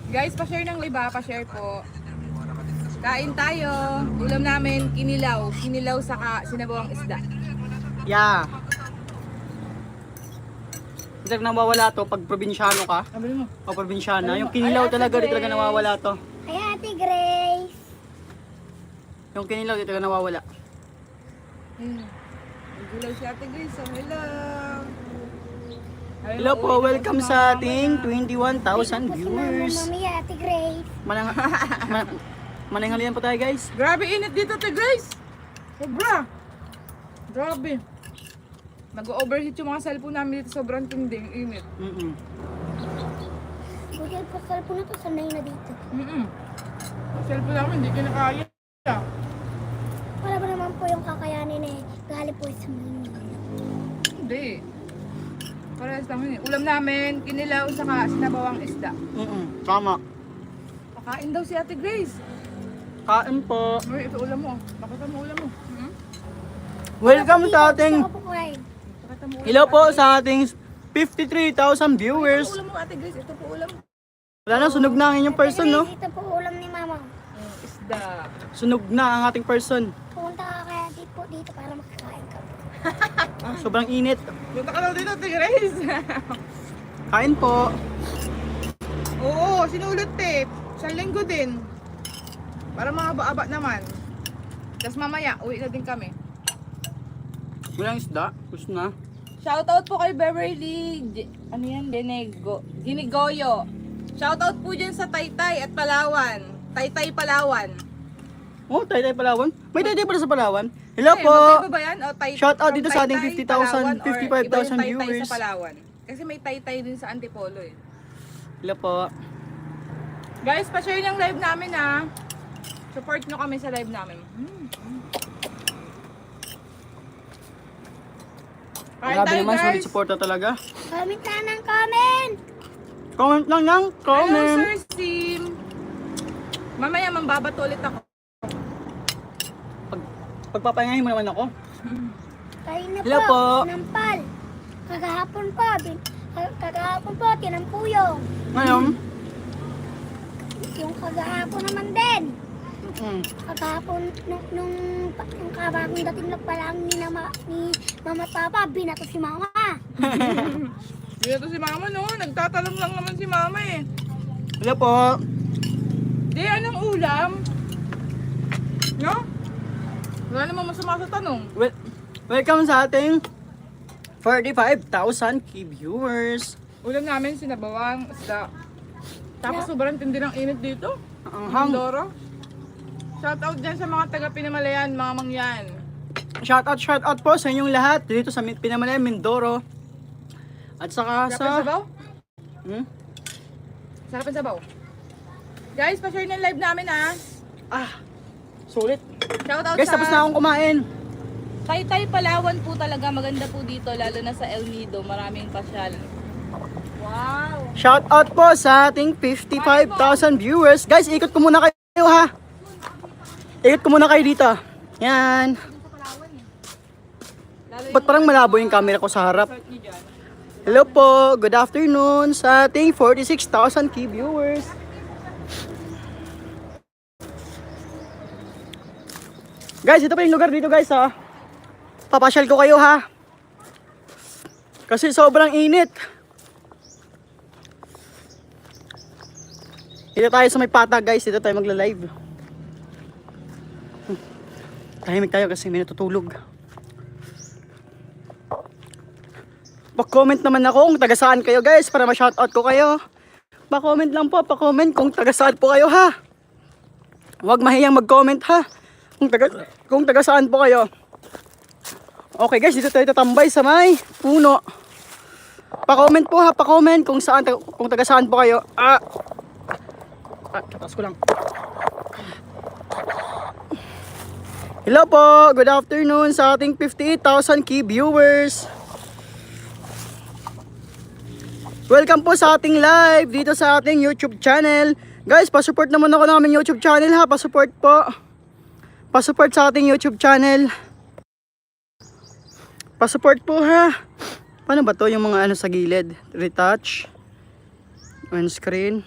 Guys, pa-share ng liba, pa-share po. Kain tayo. Ulam namin, kinilaw. Kinilaw saka sinabawang isda. Yeah. Hindi nawawala to pag probinsyano ka. Sabi mo. O probinsyana. Yung kinilaw talaga, di talaga nawawala to. Ay, Ate Grace. Yung kinilaw, di talaga nawawala. Nagulaw si Ate Grace. So, hello. Hello po, welcome sa ating 21,000 viewers. Mami, Ate Grace. Mananghalian po tayo guys. Grabe init dito, Ate Grace. Sobra. Grabe. Nag-overheat yung mga cellphone namin dito. Sobrang tinding init. Bugil pa sa po na to, sanay na dito. Ang cellphone namin, hindi kinakaya. Para ba naman po yung kakayanin eh, galing po sa mga. Hindi. Parehas namin eh. Ulam namin, kinilaw saka sinabawang isda. Tama. Pakain daw si Ate Grace. Kain po. Uy, ito ulam mo. Pakita mo ulam mo. Welcome sa ating, Ako po kain. Pakita mo ulam. hello po sa ating 53,000 viewers. Ito ulam mo, Ate Grace. Ito po ulam. Wala na, sunog na ang inyong person, no? Ito po ulam ni Mama. Isda. Sunog na ang ating person. Pumunta ka kaya dito para makakain ka. Sobrang init. Punta ka daw dito, Ate Grace. Kain po. Oo, sinulot eh. Sa linggo din. Para mahaba-aba naman. Tapos mamaya, uwi na din kami. Walang isda. Gusto na. Shoutout po kay Beverly, ano yan, Dinigoyo. Shoutout po dyan sa Taytay at Palawan. Taytay, Palawan. Oh, Taytay Palawan. May Taytay pala sa Palawan. Hello Ay, po. magkaiba ba yan? O, Shoutout from dito sa ating Taytay, 50,000, Palawan, or 55,000 iba yung Taytay viewers. sa Palawan. Kasi may Taytay din sa Antipolo eh. Hello po. Guys, pa-share yung live namin ha. Support nyo kami sa live namin. Kain Grabe tayo, naman, guys. solid supporta talaga. Comment na ng comment. Comment lang lang. Hello, Comment. Sir Sim. Mamaya mambabato ulit ako. Pagpapahingahin mo naman ako. Kain na Hello po. Nampal. Kagahapon po, tinampuyong. Ngayon. Yung kagahapon naman din. Mm. Kagahapon, nung kabagong dating na pa lang ni Mama at Papa, binato si Mama. Dito si Mama no, nagtatanong lang naman si Mama eh. Hello po. Di, anong ulam? No? Wala namang masama sa tanong. Welcome sa ating 45,000 key viewers. Ulam namin sinabawang isda. Tapos sobrang tindi ng init dito. Ang hang. Mindoro. Shoutout dyan sa mga taga Pinamalayan, mga mangyan. Shoutout po sa inyong lahat dito sa Pinamalayan, Mindoro. At saka Sarap sa... ang sabaw? Hmm? Sarap ang sabaw. Guys, pa-share ng live namin ha. Sulit. Shoutout Guys, sa tapos na akong kumain. Taytay, Palawan po talaga. Maganda po dito, lalo na sa El Nido. Maraming pasyal. Wow! Shoutout po sa ating 55,000 viewers. Guys, ikot ko muna kayo ha. Ikot ko muna kayo dito. Yan. Ba't parang malabo yung camera ko sa harap? Hello po, good afternoon sa ating 46,000 key viewers. Guys, ito pa yung lugar dito guys ha. Papasyal ko kayo ha. Kasi sobrang init. Dito tayo sa may patag guys, dito tayo magla-live. Tahimik tayo kasi may natutulog. Pa-comment naman ako kung taga saan kayo guys para ma-shoutout ko kayo. Pa-comment lang po, pa-comment kung taga saan po kayo ha. Huwag mahiyang mag-comment ha. Kung taga saan po kayo. Okay guys, dito tayo tatambay sa may puno. Pa-comment po ha, pa-comment kung taga saan po kayo. Tatas ko lang. Hello po, good afternoon sa ating 58,000 key viewers. Welcome po sa ating live dito sa ating YouTube channel. Guys, pa-support naman ako namin YouTube channel ha, pa-support po. Pa-support sa ating YouTube channel. Pa-support po ha. Paano ba to yung mga ano sa gilid? Retouch. On screen.